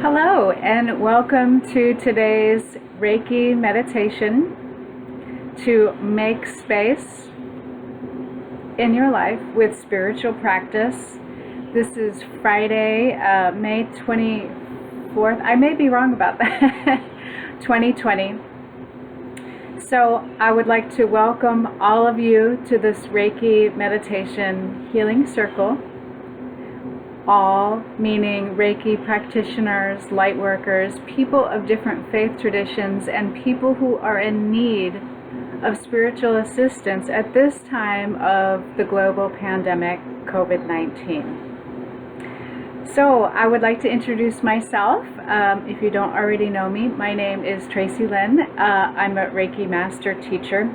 Hello, and welcome to today's Reiki meditation to make space in your life with spiritual practice. This is Friday, May 24th. I may be wrong about that. 2020. So I would like to welcome all of you to this Reiki meditation healing circle. All meaning Reiki practitioners, light workers, people of different faith traditions, and people who are in need of spiritual assistance at this time of the global pandemic, COVID-19. So I would like to introduce myself. If you don't already know me, my name is Tracy Lynn. I'm a Reiki master teacher,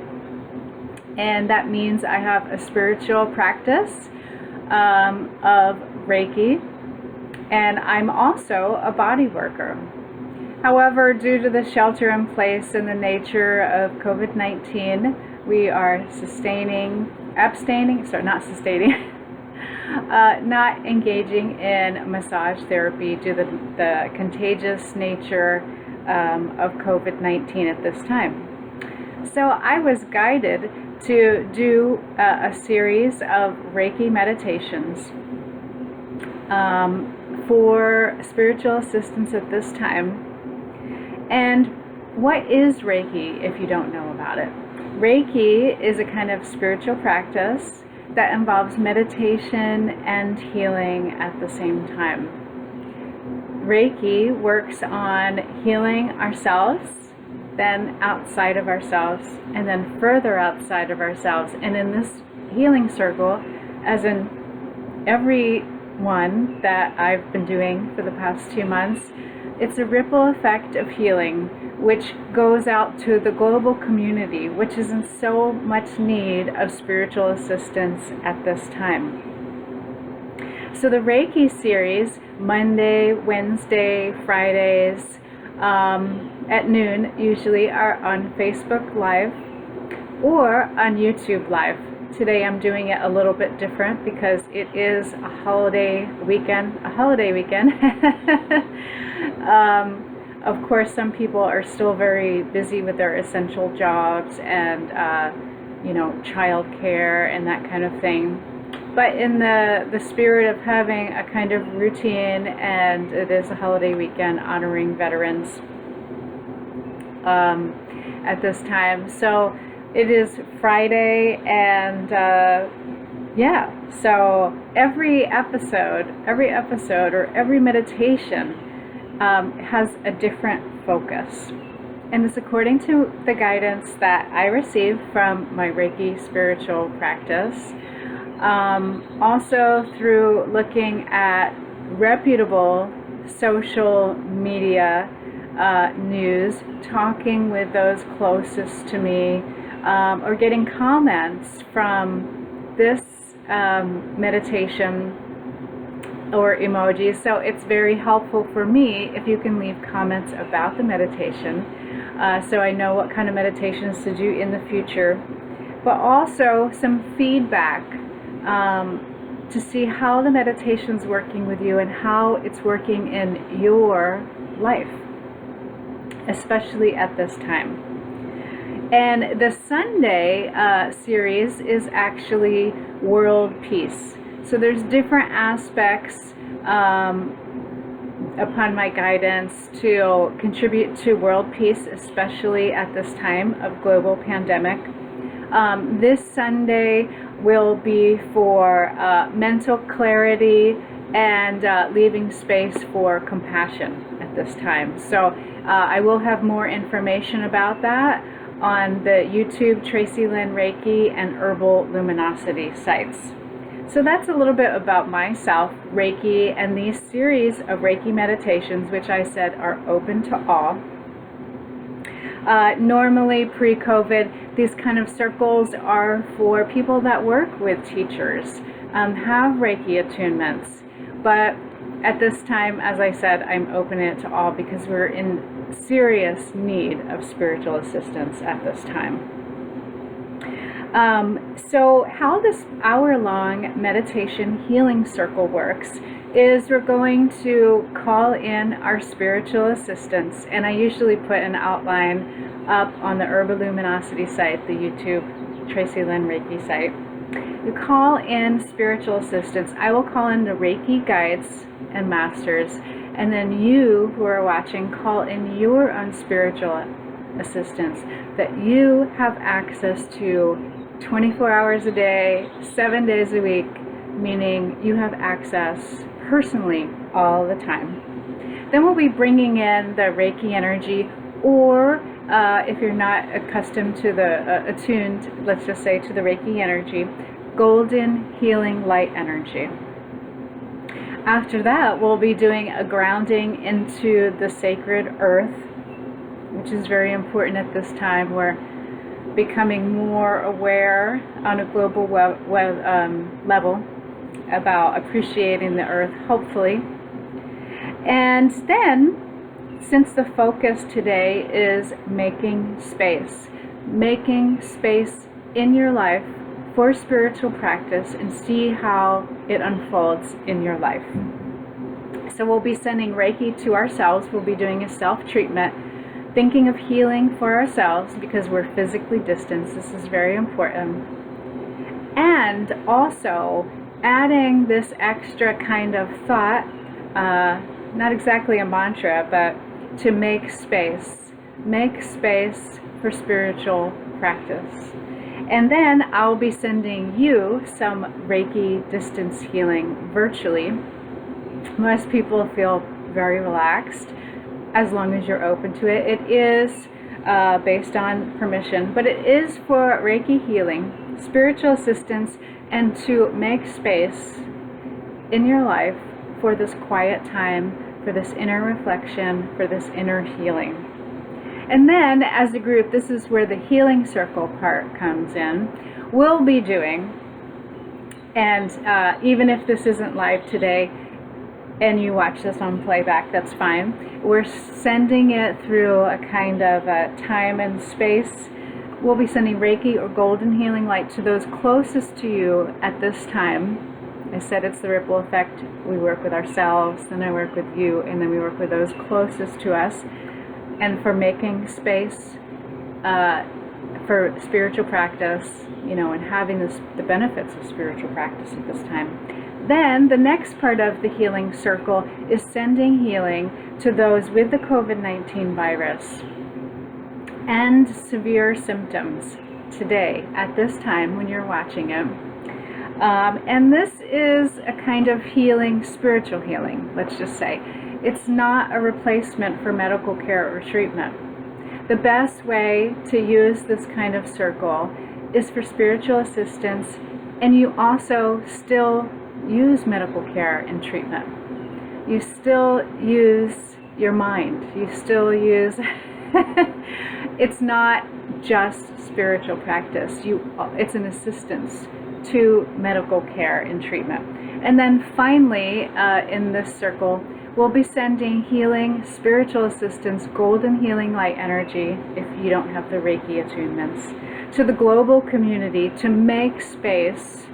and that means I have a spiritual practice of Reiki, and I'm also a body worker. However, due to the shelter in place and the nature of COVID-19, we are not engaging in massage therapy due to the contagious nature of COVID-19 at this time. So I was guided to do a series of Reiki meditations for spiritual assistance at this time. And what is Reiki if you don't know about it? Reiki is a kind of spiritual practice that involves meditation and healing at the same time. Reiki works on healing ourselves, then outside of ourselves, and then further outside of ourselves. And in this healing circle, as in every one that I've been doing for the past 2 months, it's a ripple effect of healing which goes out to the global community, which is in so much need of spiritual assistance at this time. So the Reiki series, Monday, Wednesday, Fridays, at noon usually, are on Facebook Live or on YouTube Live. Today I'm doing it a little bit different because it is a holiday weekend. Of course, some people are still very busy with their essential jobs and child care and that kind of thing. But in the spirit of having a kind of routine, and it is a holiday weekend honoring veterans at this time. So it is Friday, and so every episode or every meditation has a different focus, and it's according to the guidance that I received from my Reiki spiritual practice. Also through looking at reputable social media news, talking with those closest to me, or getting comments from this meditation or emojis. So it's very helpful for me if you can leave comments about the meditation, so I know what kind of meditations to do in the future, but also some feedback to see how the meditation's working with you and how it's working in your life, especially at this time. And the Sunday series is actually world peace. So there's different aspects upon my guidance to contribute to world peace, especially at this time of global pandemic. This Sunday will be for mental clarity and leaving space for compassion at this time. So I will have more information about that on the YouTube Tracy Lynn Reiki and Herbal Luminosity sites. So that's a little bit about myself, Reiki, and these series of Reiki meditations, which I said are open to all. Normally, pre-COVID, these kind of circles are for people that work with teachers, have Reiki attunements. But at this time, as I said, I'm opening it to all because we're in serious need of spiritual assistance at this time. So how this hour-long meditation healing circle works is we're going to call in our spiritual assistants, and I usually put an outline up on the Herbaluminosity site, the YouTube Tracy Lynn Reiki site. You call in spiritual assistants. I will call in the Reiki guides and masters, and then you who are watching call in your own spiritual assistants that you have access to 24 hours a day, 7 days a week, meaning you have access personally all the time. Then we'll be bringing in the Reiki energy, or if you're not accustomed to the attuned, let's just say, to the Reiki energy, golden healing light energy. After that, we'll be doing a grounding into the sacred earth, which is very important at this time. We're becoming more aware on a global level about appreciating the earth, hopefully. And then, since the focus today is making space in your life for spiritual practice and see how it unfolds in your life. So we'll be sending Reiki to ourselves. We'll be doing a self-treatment, thinking of healing for ourselves because we're physically distanced. This is very important. And also adding this extra kind of thought, not exactly a mantra, but to make space for spiritual practice. And then I'll be sending you some Reiki distance healing virtually. Most people feel very relaxed as long as you're open to it. It is based on permission, but it is for Reiki healing, spiritual assistance, and to make space in your life for this quiet time, for this inner reflection, for this inner healing. And then, as a group, this is where the healing circle part comes in. We'll be doing, and even if this isn't live today, and you watch this on playback, that's fine. We're sending it through a kind of time and space. We'll be sending Reiki or golden healing light to those closest to you at this time. I said it's the ripple effect. We work with ourselves, then I work with you, and then we work with those closest to us. And for making space for spiritual practice, and having the benefits of spiritual practice at this time. Then the next part of the healing circle is sending healing to those with the COVID-19 virus and severe symptoms today at this time when you're watching it. And this is a kind of healing, spiritual healing, let's just say. It's not a replacement for medical care or treatment. The best way to use this kind of circle is for spiritual assistance, and you also still use medical care and treatment. You still use your mind. You still use it's not just spiritual practice. It's an assistance to medical care and treatment. And then finally, in this circle, we'll be sending healing, spiritual assistance, golden healing light energy, if you don't have the Reiki attunements, to the global community to make space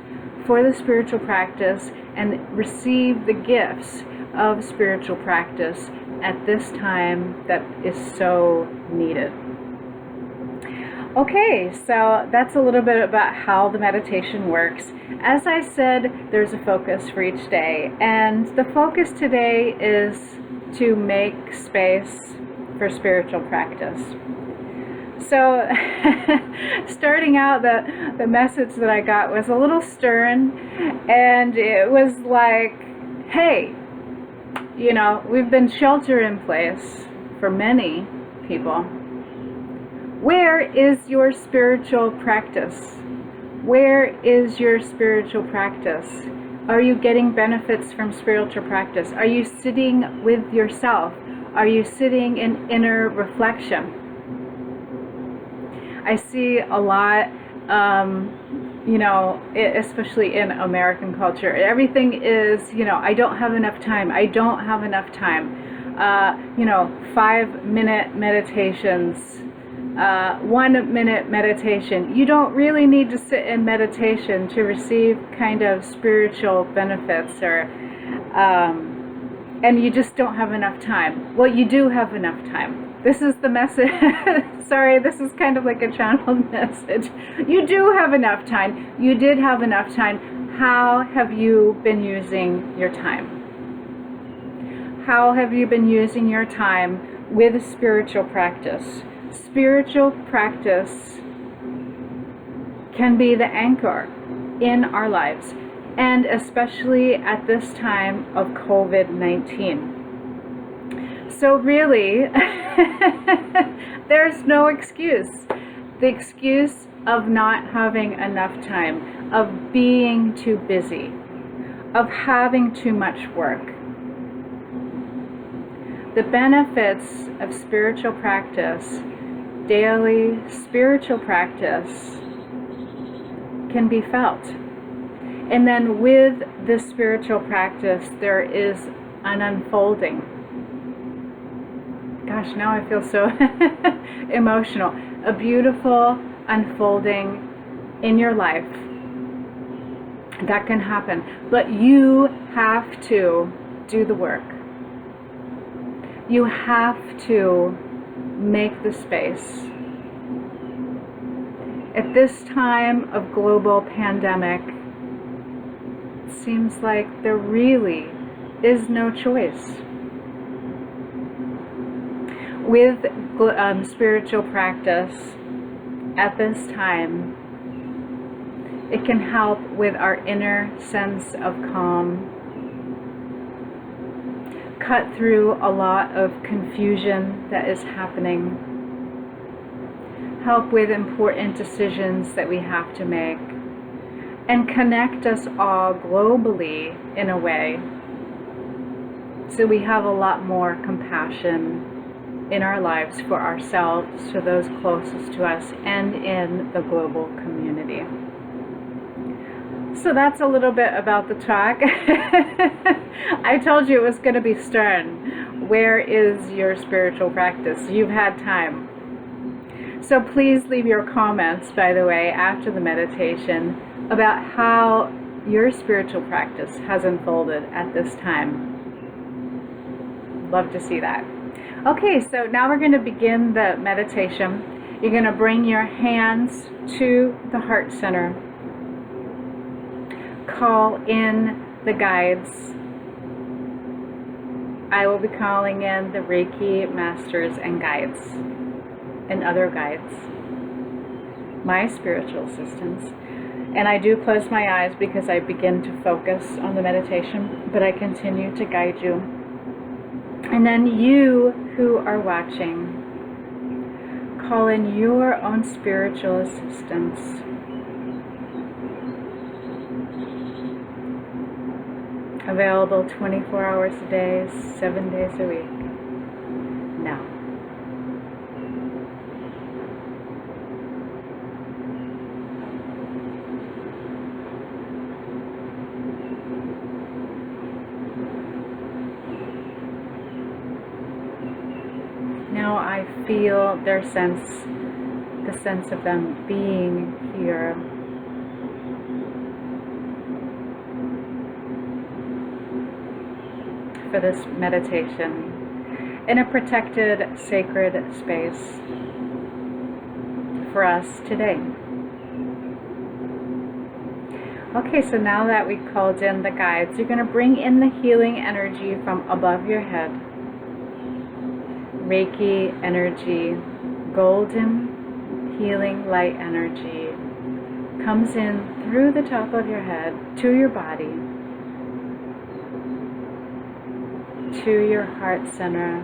for the spiritual practice and receive the gifts of spiritual practice at this time that is so needed. Okay, so that's a little bit about how the meditation works. As I said, there's a focus for each day, and the focus today is to make space for spiritual practice. So starting out, the message that I got was a little stern, and it was like, hey, we've been shelter in place for many people. Where is your spiritual practice? Where is your spiritual practice? Are you getting benefits from spiritual practice? Are you sitting with yourself? Are you sitting in inner reflection? I see a lot, especially in American culture. Everything is, I don't have enough time. I don't have enough time. 5-minute meditations. 1-minute meditation. You don't really need to sit in meditation to receive kind of spiritual benefits or and you just don't have enough time. Well, you do have enough time. This is the message. Sorry, this is kind of like a channeled message. You do have enough time. You did have enough time. How have you been using your time? How have you been using your time with spiritual practice? Spiritual practice can be the anchor in our lives, and especially at this time of COVID-19. So really, there's no excuse. The excuse of not having enough time, of being too busy, of having too much work. The benefits of spiritual practice, daily spiritual practice, can be felt. And then with this spiritual practice, there is an unfolding. Gosh, now I feel so emotional. A beautiful unfolding in your life that can happen. But you have to do the work. You have to make the space. At this time of global pandemic, it seems like there really is no choice. With spiritual practice at this time, it can help with our inner sense of calm, cut through a lot of confusion that is happening, help with important decisions that we have to make, and connect us all globally in a way so we have a lot more compassion in our lives for ourselves, for those closest to us, and in the global community. So that's a little bit about the talk. I told you it was going to be stern. Where is your spiritual practice? You've had time. So please leave your comments, by the way, after the meditation about how your spiritual practice has unfolded at this time. Love to see that. Okay, so now we're going to begin the meditation. You're going to bring your hands to the heart center. Call in the guides. I will be calling in the Reiki masters and guides and other guides, my spiritual assistants. And I do close my eyes because I begin to focus on the meditation, but I continue to guide you. And then you who are watching, call in your own spiritual assistants. Available 24 hours a day, 7 days a week. Now. Now I feel their sense, the sense of them being here. For this meditation in a protected, sacred space for us today. Okay, so now that we called in the guides, you're going to bring in the healing energy from above your head. Reiki energy, golden healing light energy comes in through the top of your head to your body, to your heart center,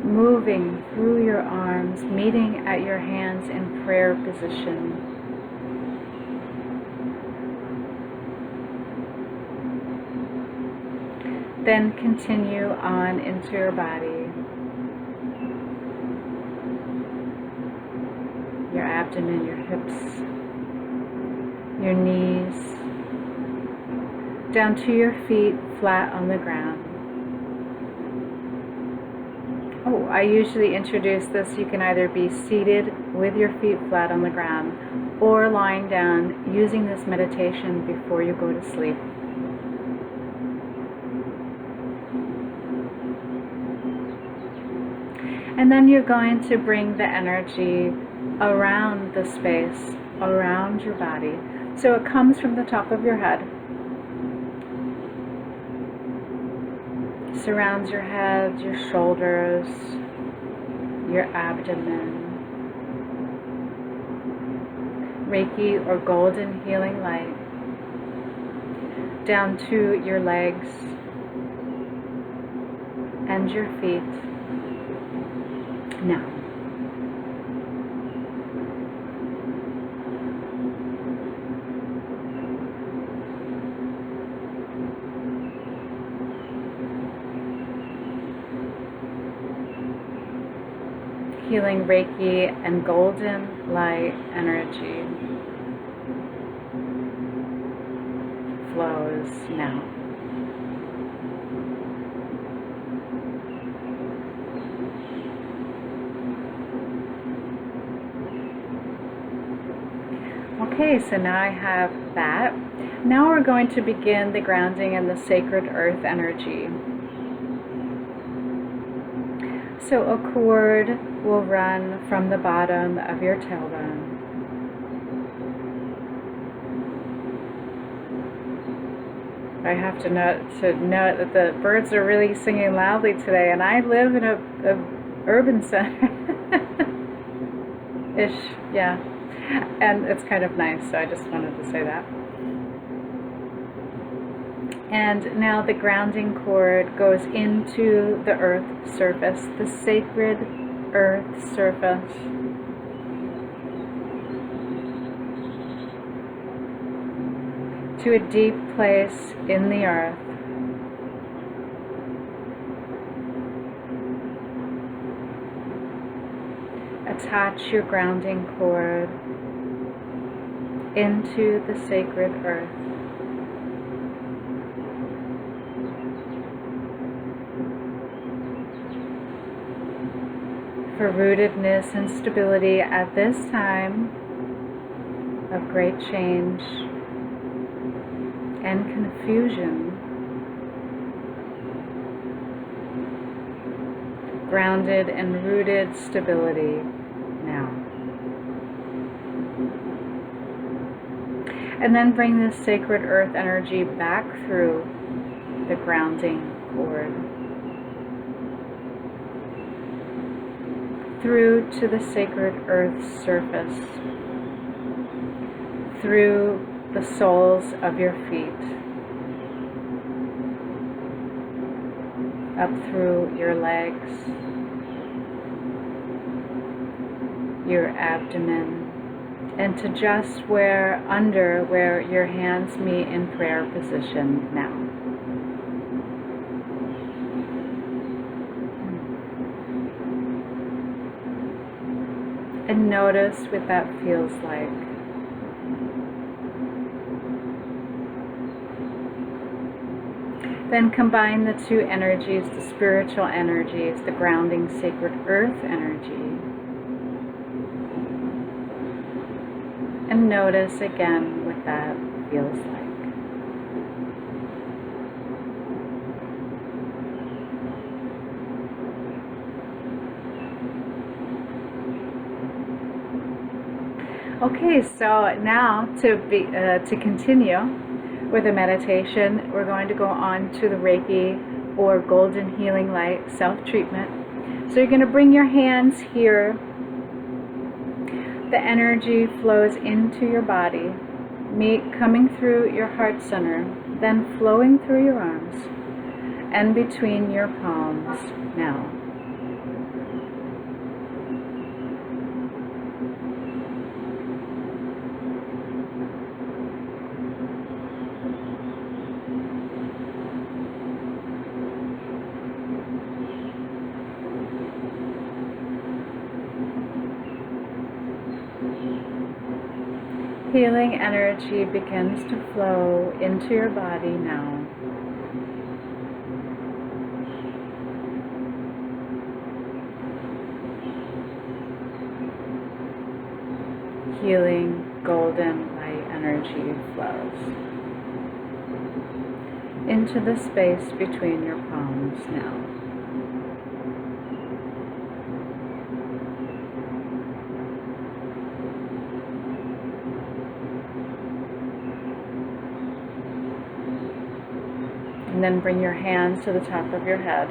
moving through your arms, meeting at your hands in prayer position. Then continue on into your body, your abdomen, your hips, your knees, down to your feet, flat on the ground. Oh, I usually introduce this. You can either be seated with your feet flat on the ground or lying down using this meditation before you go to sleep. And then you're going to bring the energy around the space, around your body. So it comes from the top of your head, surrounds your head, your shoulders, your abdomen. Reiki or golden healing light down to your legs and your feet. Now, healing Reiki and golden light energy flows now. Okay, so now I have that. Now we're going to begin the grounding in the sacred earth energy. So a cord will run from the bottom of your tailbone I have to note that the birds are really singing loudly today, and I live in a urban center ish, yeah, and it's kind of nice, so I just wanted to say that. And now the grounding cord goes into the earth surface, the sacred earth surface. To a deep place in the earth. Attach your grounding cord into the sacred earth. For rootedness and stability at this time of great change and confusion, grounded and rooted stability now. And then bring this sacred earth energy back through the grounding cord, through to the sacred earth surface, through the soles of your feet, up through your legs, your abdomen, and to just where your hands meet in prayer position now. And notice what that feels like. Then combine the two energies, the spiritual energies, the grounding sacred earth energy. And notice again what that feels like. Okay, so now to continue with a meditation, we're going to go on to the Reiki or Golden Healing Light self-treatment. So you're going to bring your hands here. The energy flows into your body, coming through your heart center, then flowing through your arms and between your palms now. Healing energy begins to flow into your body now. Healing golden light energy flows into the space between your palms now. And then bring your hands to the top of your head.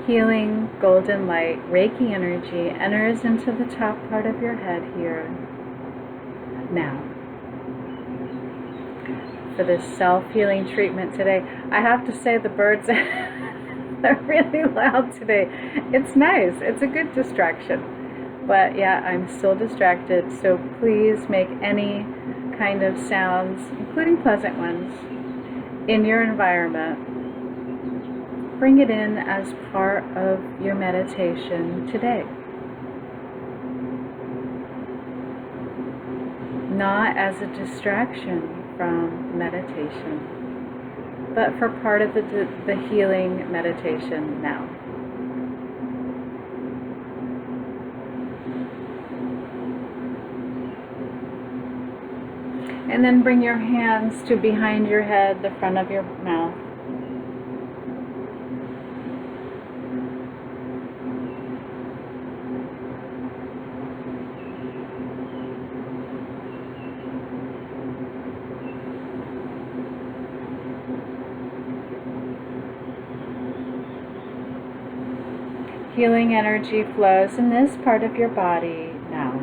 Healing golden light, Reiki energy enters into the top part of your head here, now. For this self-healing treatment today, I have to say the birds they're really loud today. It's nice, it's a good distraction. But yeah, I'm still distracted, so please make any kind of sounds, including pleasant ones, in your environment. Bring it in as part of your meditation today. Not as a distraction from meditation, but for part of the healing meditation now. And then bring your hands to behind your head, the front of your mouth. Healing energy flows in this part of your body now.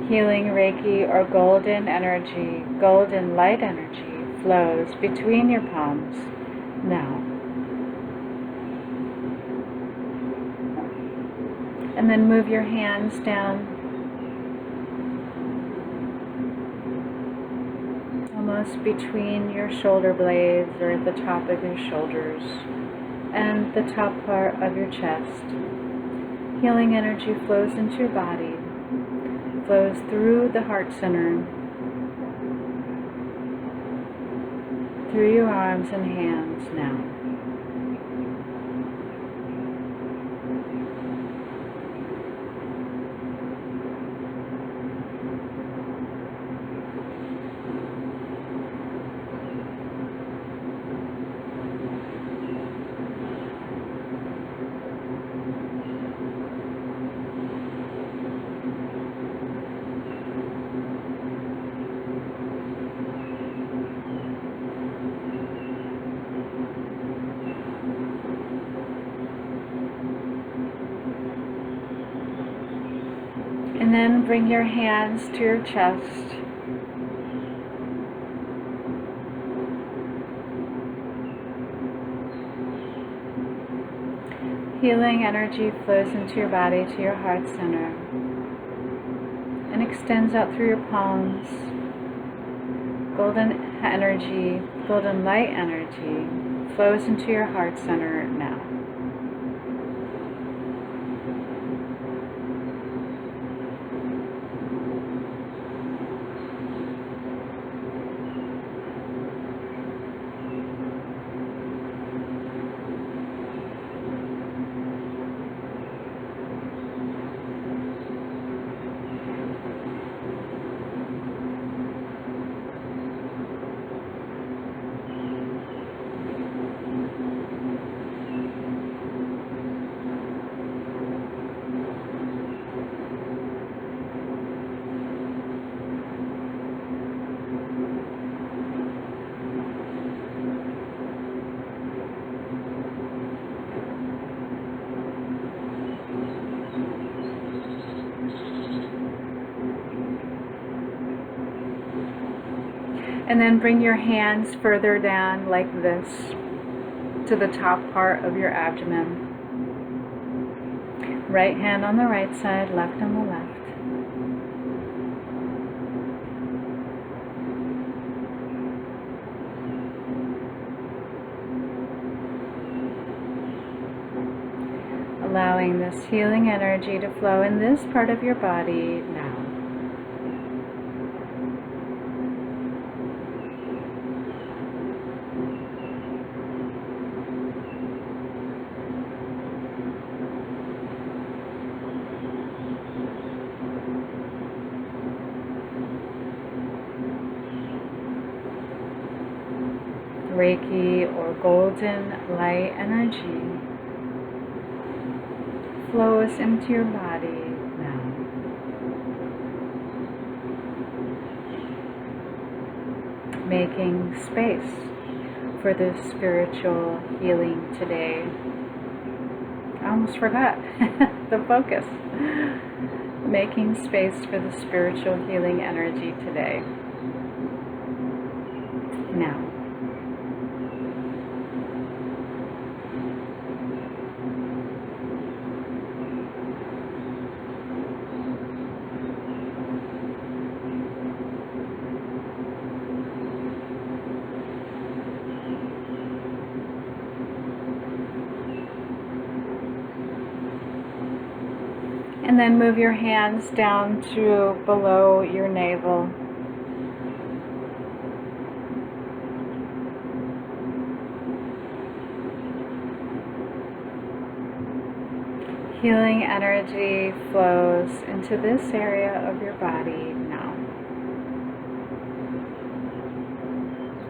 Healing Reiki or golden energy, golden light energy flows between your palms now. And then move your hands down almost between your shoulder blades or at the top of your shoulders and the top part of your chest. Healing energy flows into your body, flows through the heart center, through your arms and hands now. And then bring your hands to your chest. Healing energy flows into your body to your heart center and extends out through your palms. Golden energy, golden light energy flows into your heart center now. And then bring your hands further down like this to the top part of your abdomen. Right hand on the right side, left on the left. Allowing this healing energy to flow in this part of your body now. Reiki or golden light energy flows into your body now. Making space for this spiritual healing today. I almost forgot the focus. Making space for the spiritual healing energy today. Now. And then move your hands down to below your navel. Healing energy flows into this area of your body now.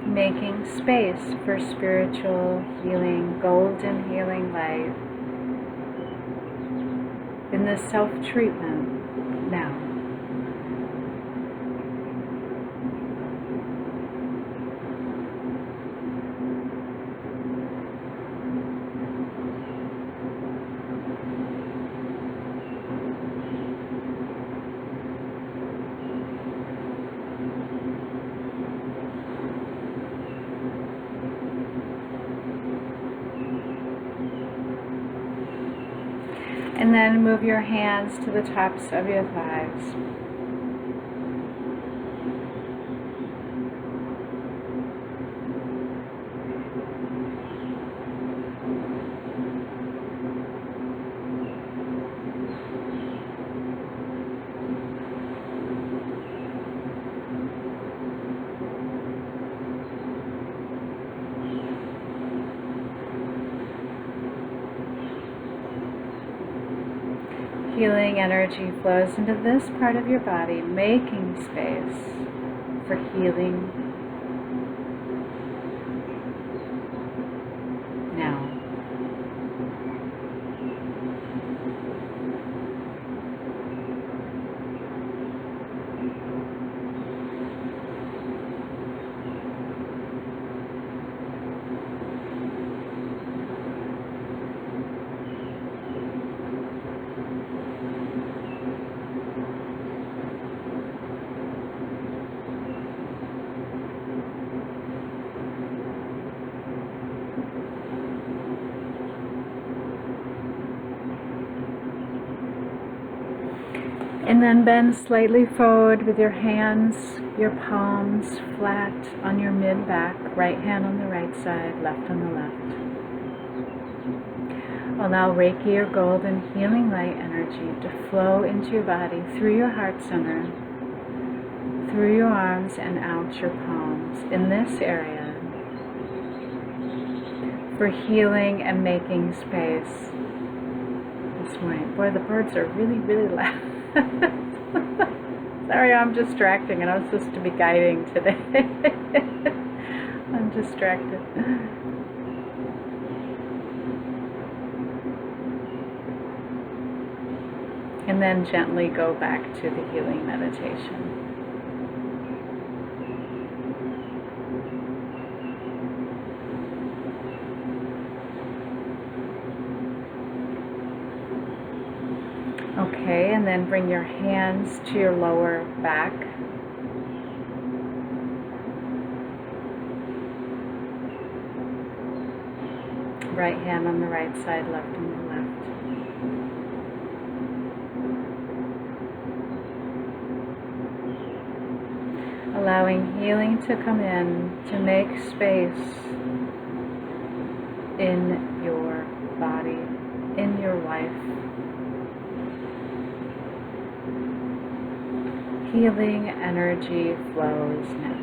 Making space for spiritual healing, golden healing light in this self-treatment now. And then move your hands to the tops of your thighs. Healing energy flows into this part of your body, making space for healing now. And then bend slightly forward with your hands, your palms flat on your mid-back, right hand on the right side, left on the left. Allow Reiki or golden healing light energy to flow into your body through your heart center, through your arms and out your palms in this area for healing and making space this morning. Boy, the birds are really, really loud. Sorry, I'm distracting, and I'm supposed to be guiding today. I'm distracted. And then gently go back to the healing meditation. Okay, and then bring your hands to your lower back. Right hand on the right side, left on the left. Allowing healing to come in to make space in your body, in your life. Healing energy flows now.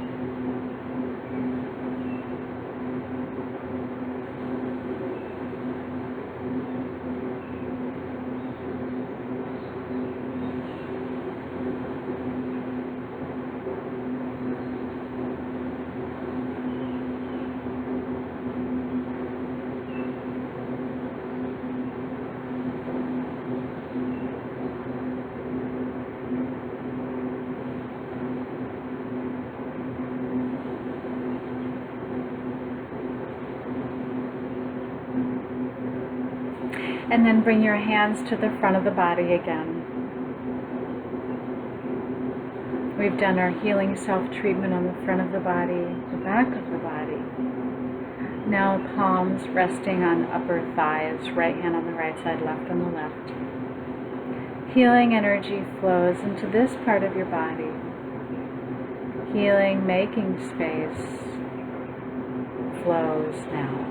And then bring your hands to the front of the body again. We've done our healing self-treatment on the front of the body, the back of the body. Now palms resting on upper thighs, right hand on the right side, left on the left. Healing energy flows into this part of your body. Healing, making space, flows now.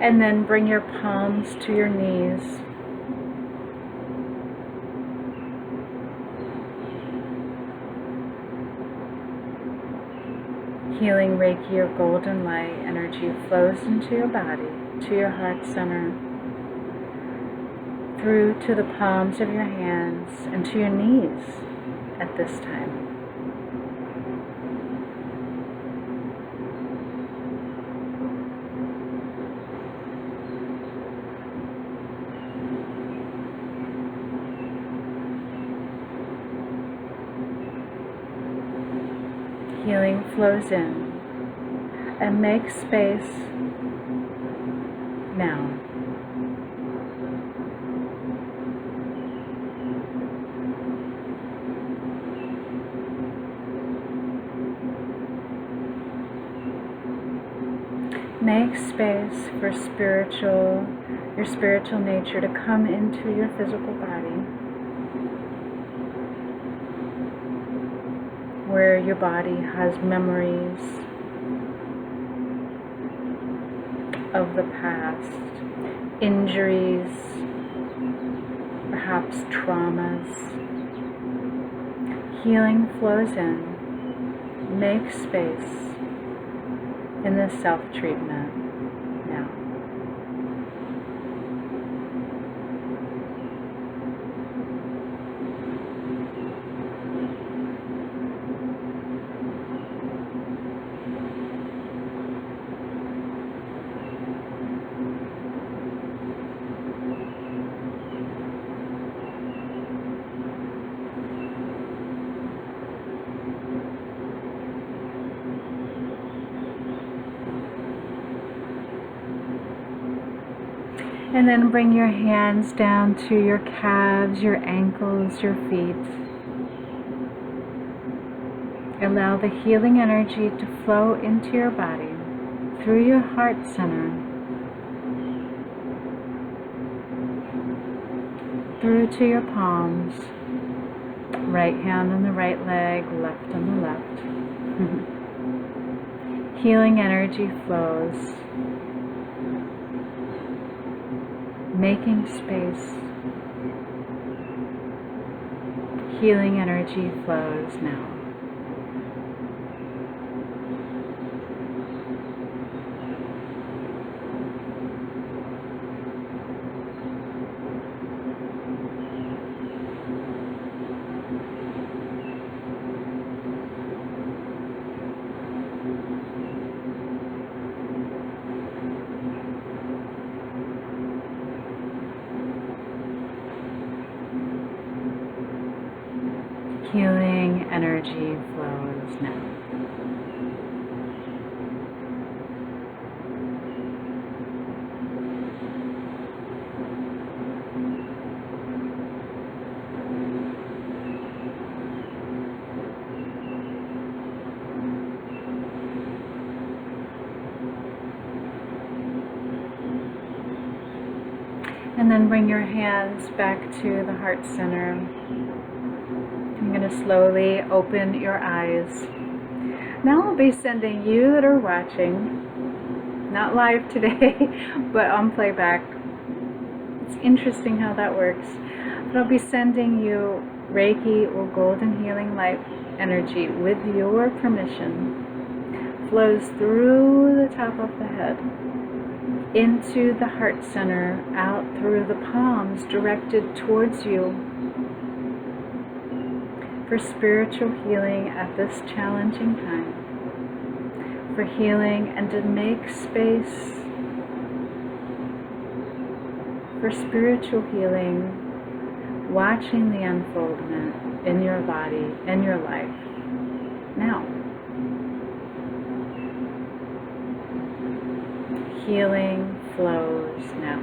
And then bring your palms to your knees. Healing Reiki or golden light energy flows into your body, to your heart center, through to the palms of your hands and to your knees at this time. Healing flows in and make space now. Make space for your spiritual nature to come into your physical body, where your body has memories of the past, injuries, perhaps traumas. Healing flows in. Make space in this self-treatment now. And then bring your hands down to your calves, your ankles, your feet. Allow the healing energy to flow into your body, through your heart center, through to your palms, right hand on the right leg, left on the left. Healing energy flows, making space. Healing energy flows now. Healing energy flows now. And then bring your hands back to the heart center. I'm going to slowly open your eyes. Now I'll be sending you that are watching, not live today, but on playback, It's interesting how that works. But I'll be sending you Reiki or golden healing light energy with your permission. Flows through the top of the head, into the heart center, out through the palms, directed towards you for spiritual healing at this challenging time. For healing and to make space for spiritual healing, watching the unfoldment in your body, in your life, now. Healing flows now.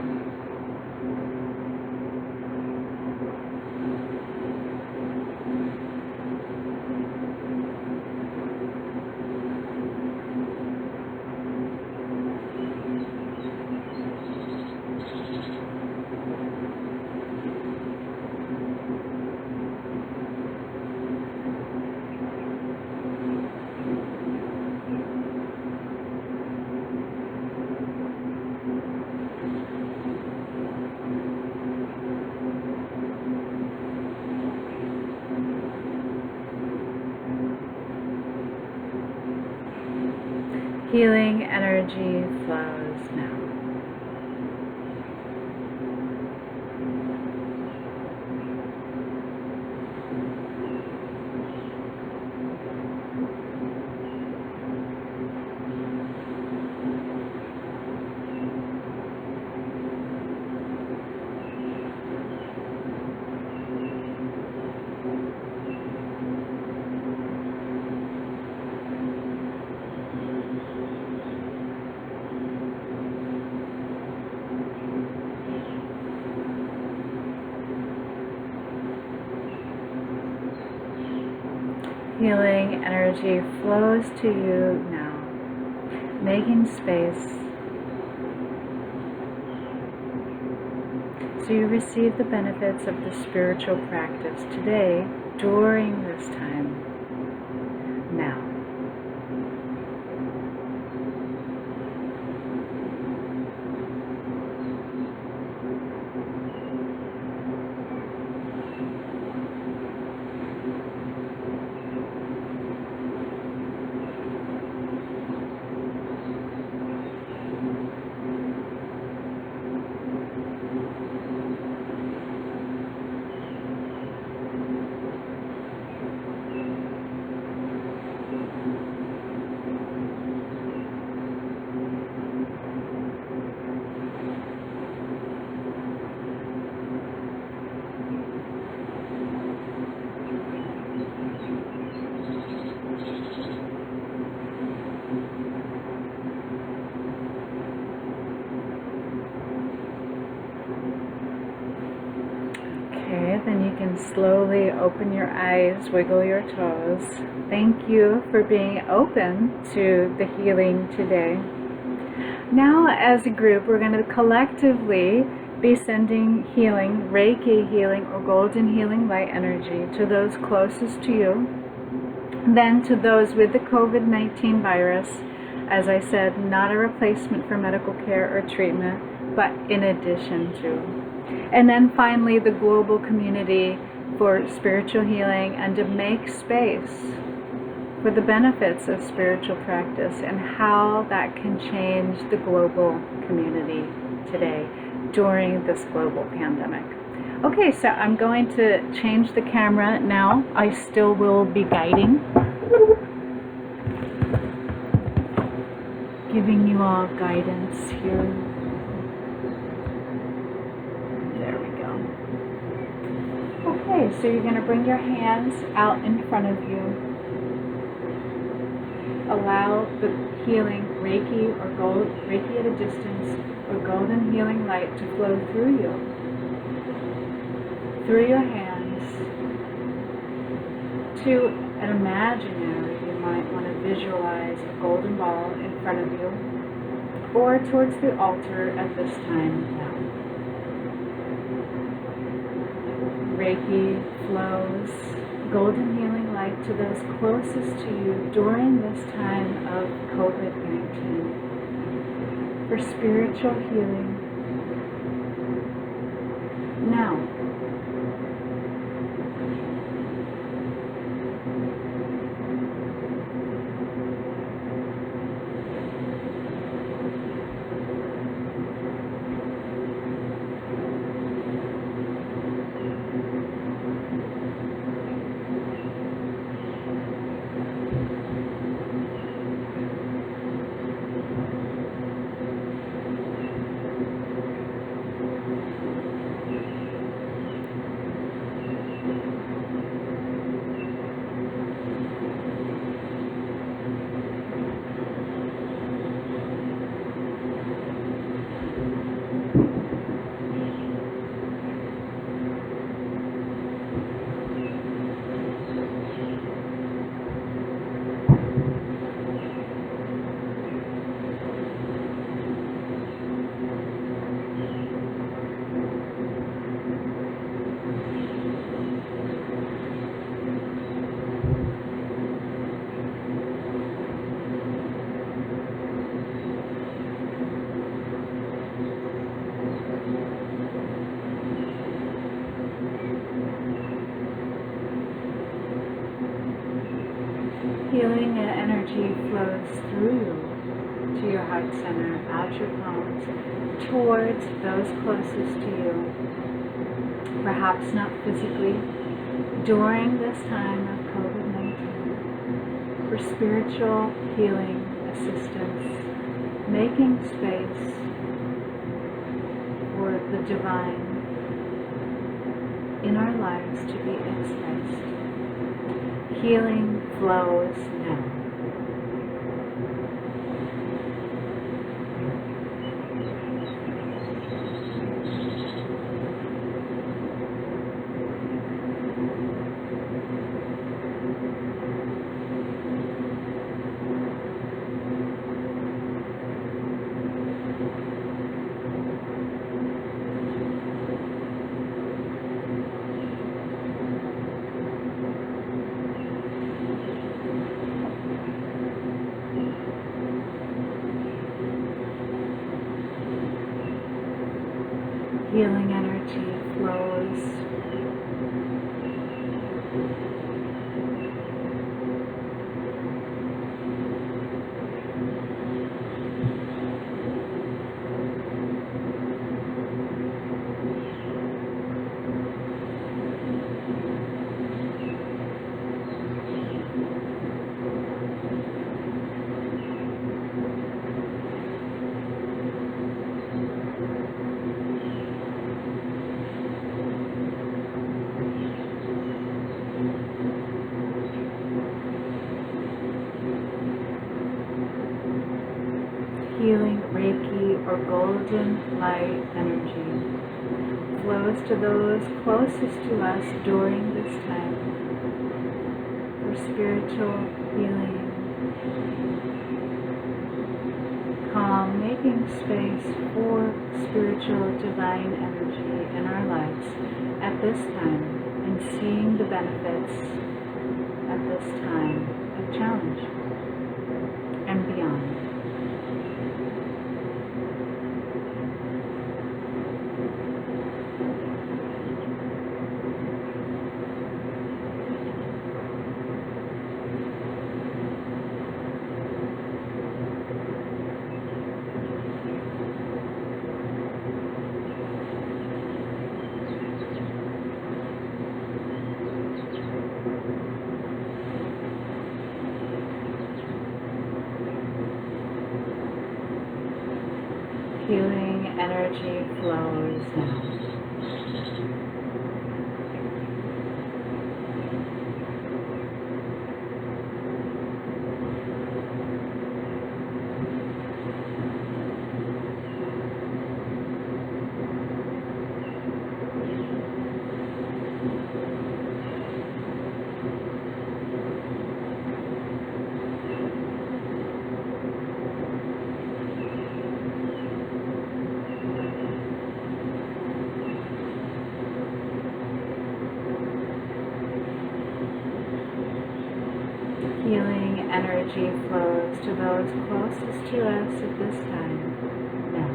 Healing energy flows now. Healing energy flows to you now, making space so you receive the benefits of the spiritual practice today during this time now. Okay, then you can slowly open your eyes, wiggle your toes. Thank you for being open to the healing today. Now, as a group, we're going to collectively be sending healing, Reiki healing or golden healing light energy to those closest to you, then to those with the COVID-19 virus. As I said, not a replacement for medical care or treatment, but in addition to. And then finally, the global community for spiritual healing and to make space for the benefits of spiritual practice and how that can change the global community today during this global pandemic. Okay, so I'm going to change the camera now. I still will be guiding, giving you all guidance here. Okay, so you're going to bring your hands out in front of you. Allow the healing Reiki or Reiki at a distance or golden healing light to flow through you, through your hands, to an imaginary, you might want to visualize a golden ball in front of you, or towards the altar at this time now. Reiki flows golden healing light to those closest to you during this time of COVID-19 for spiritual healing, now. Healing energy flows through to your heart center, out your palms, towards those closest to you. Perhaps not physically, during this time of COVID-19, for spiritual healing assistance, making space for the divine in our lives to be expressed. Healing flows now. Healing energy flows. Healing Reiki or golden light energy flows to those closest to us during this time for spiritual healing, calm, making space for spiritual divine energy in our lives at this time and seeing the benefits at this time of challenge and beyond. Healing energy flows now. Healing energy flows to those closest to us at this time now.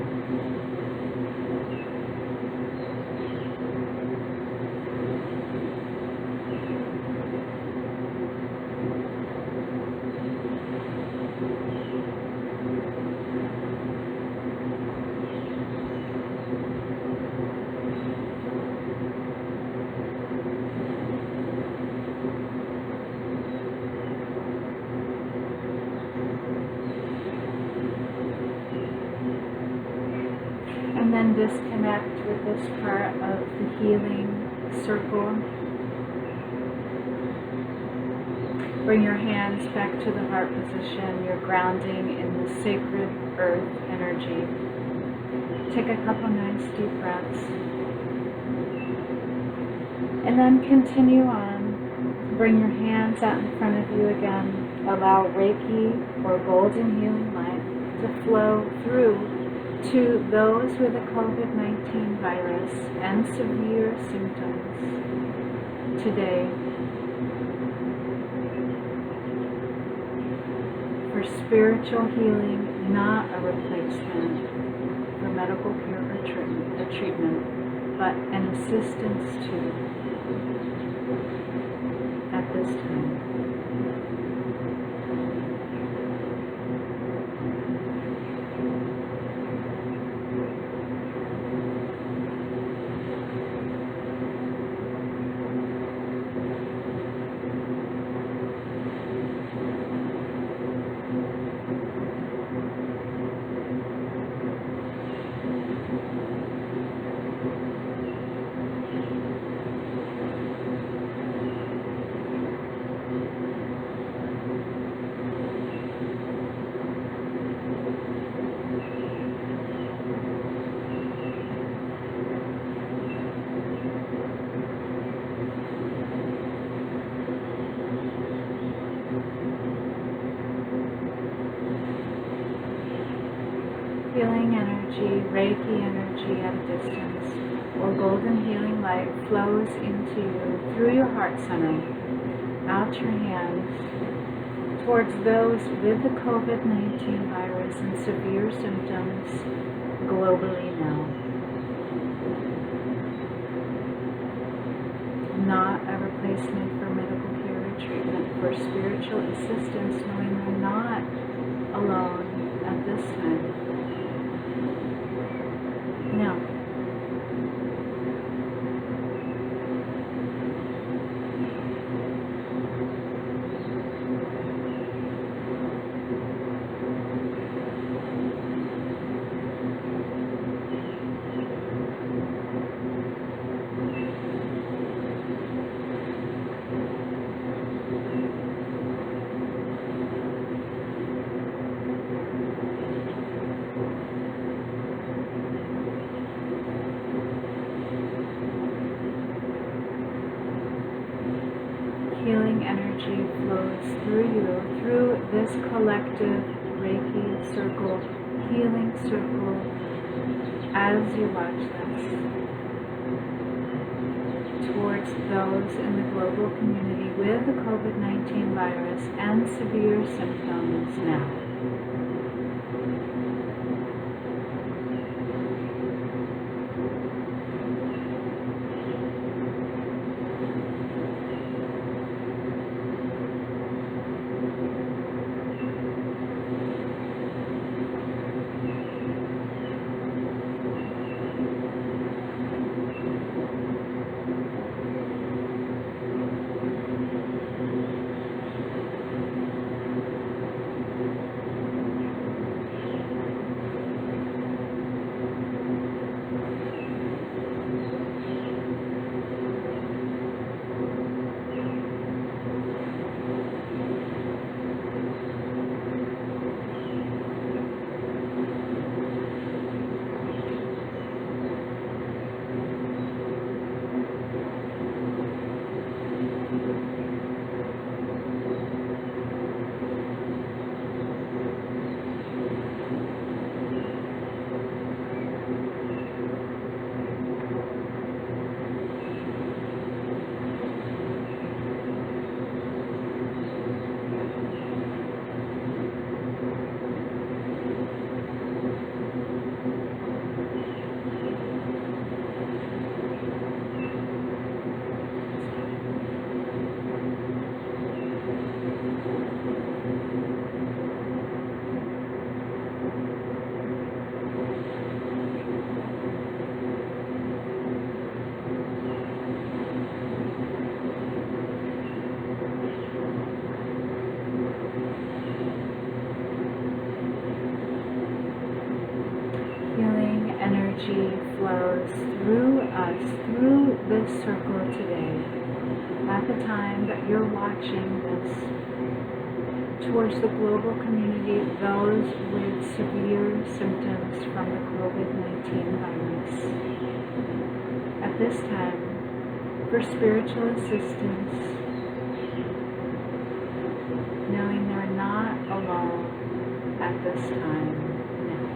disconnect with this part of the healing circle. Bring your hands back to the heart position. You're grounding in the sacred earth energy. Take a couple nice deep breaths. And then continue on. Bring your hands out in front of you again. Allow Reiki or golden healing light to flow through to those with the COVID-19 virus and severe symptoms today. For spiritual healing, not a replacement for medical care or treatment, but an assistance to at this time. Healing energy, Reiki energy at a distance, or golden healing light flows into you through your heart center, out your hands, towards those with the COVID-19 virus and severe symptoms globally now. Not a replacement for medical care or treatment, for spiritual assistance, knowing they're not alone at this time. Now, healing energy flows through you, through this collective Reiki circle, healing circle, as you watch this, towards those in the global community with the COVID-19 virus and severe symptoms now. through this circle today, at the time that you're watching this, towards the global community, those with severe symptoms from the COVID-19 virus. At this time, for spiritual assistance, knowing they're not alone at this time now.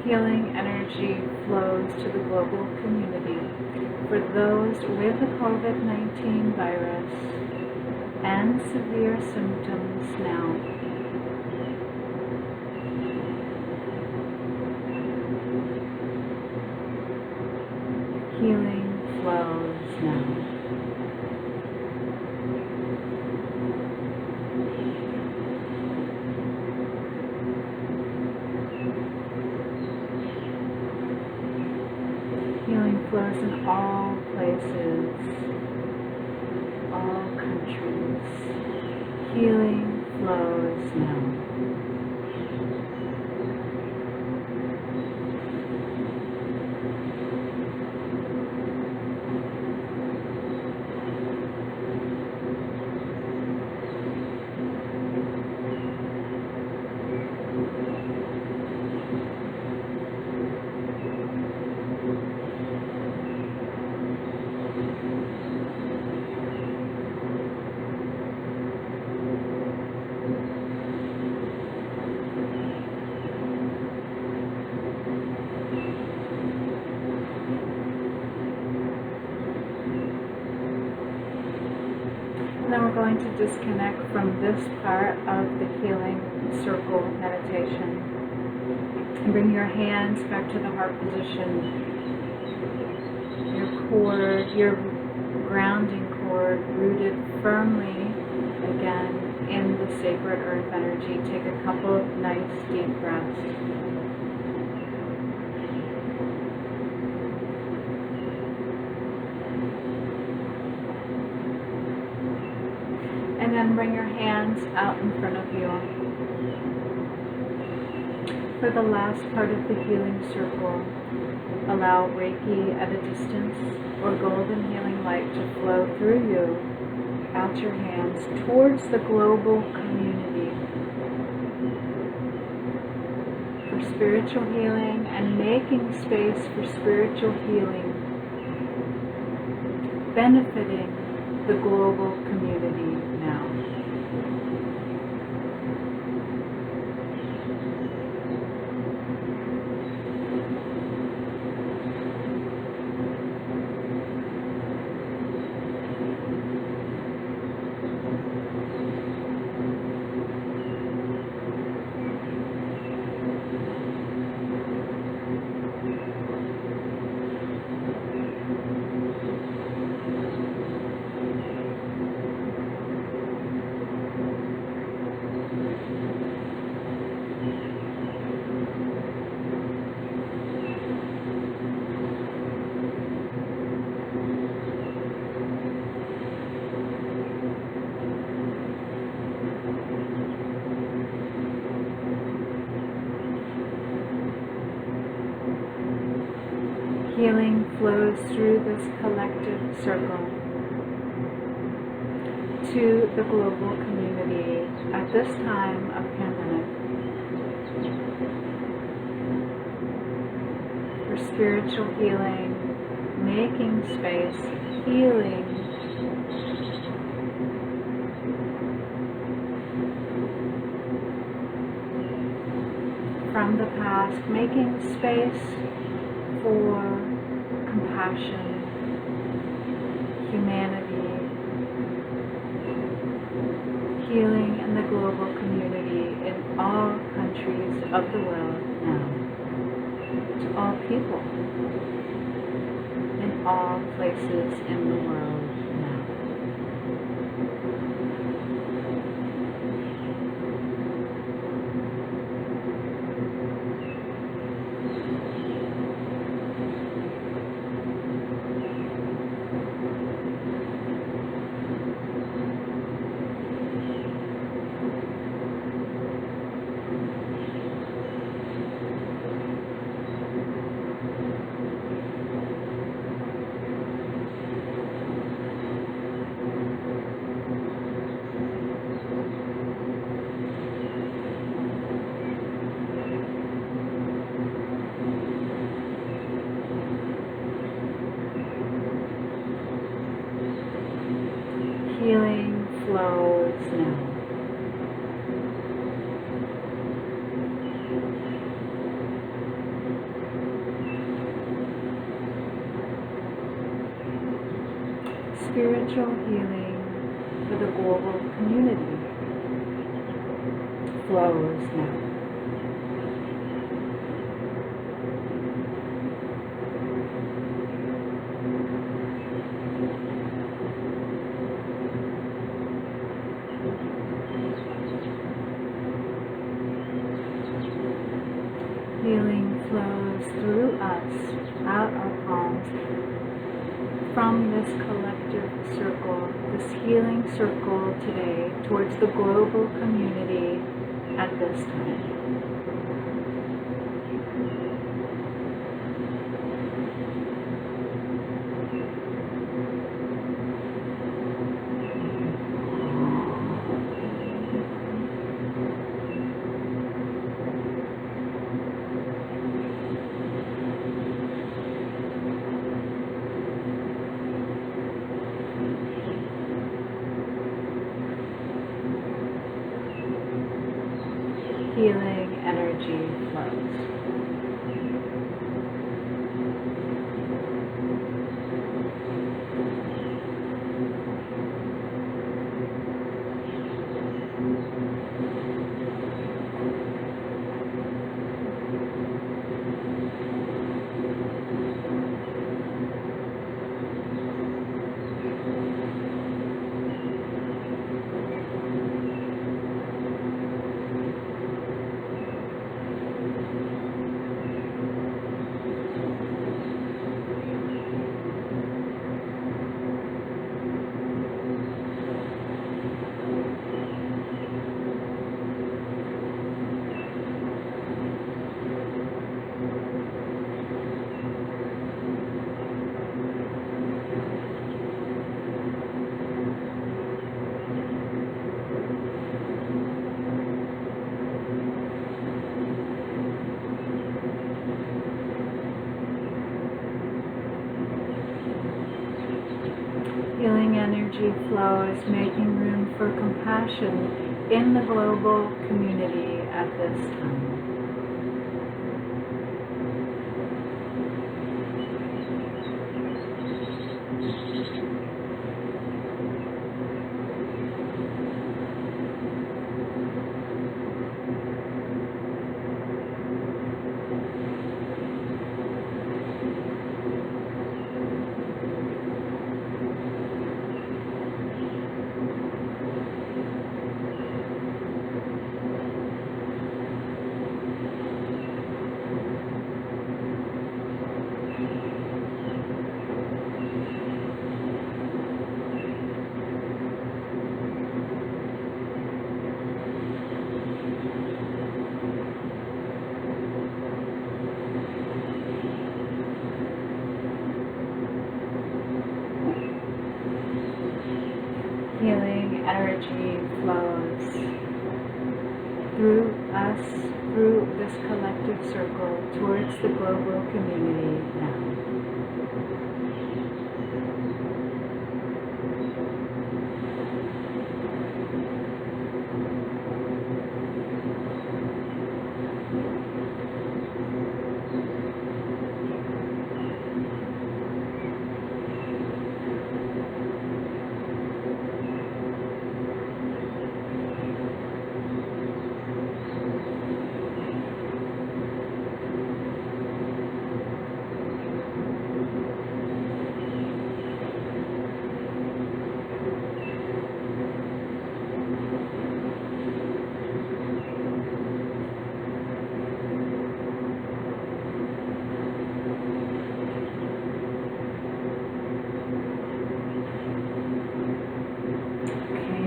Healing energy flows to the global community for those with the COVID-19 virus and severe symptoms now. Healing flows now. Healing flows in all places, all countries. Healing flows now. And then we're going to disconnect from this part of the healing circle meditation. And bring your hands back to the heart position. Your cord, your grounding cord, rooted firmly again in the sacred earth energy. Take a couple of nice deep breaths. And then bring your hands out in front of you. For the last part of the healing circle, allow Reiki at a distance or golden healing light to flow through you, out your hands, towards the global community for spiritual healing and making space for spiritual healing, benefiting the global community now. Healing flows through this collective circle to the global community at this time of pandemic for spiritual healing, making space, healing from the past, making space for compassion, humanity, healing in the global community in all countries of the world now, to all people, in all places in the world now. Healing flows now. Spiritual healing for the global community flows now. Healing flows through us, out our palms, from this collective circle, this healing circle today, towards the global community at this time. Healing energy flows. Healing energy flows, making room for compassion in the global community at this time. healing energy flows through us, through this collective circle, towards the global community now.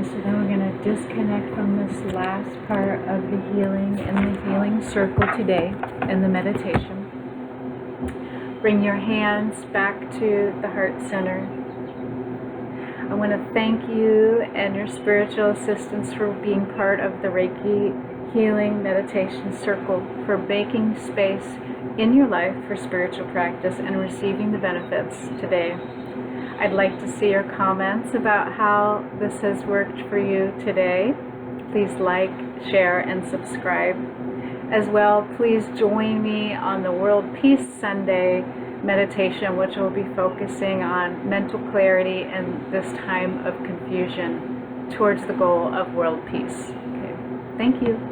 So then we're going to disconnect from this last part of the healing and the healing circle today in the meditation. Bring your hands back to the heart center. I want to thank you and your spiritual assistants for being part of the Reiki healing meditation circle, for making space in your life for spiritual practice and receiving the benefits today. I'd like to see your comments about how this has worked for you today. Please like, share, and subscribe. As well, please join me on the World Peace Sunday meditation, which will be focusing on mental clarity in this time of confusion towards the goal of world peace. Okay. Thank you.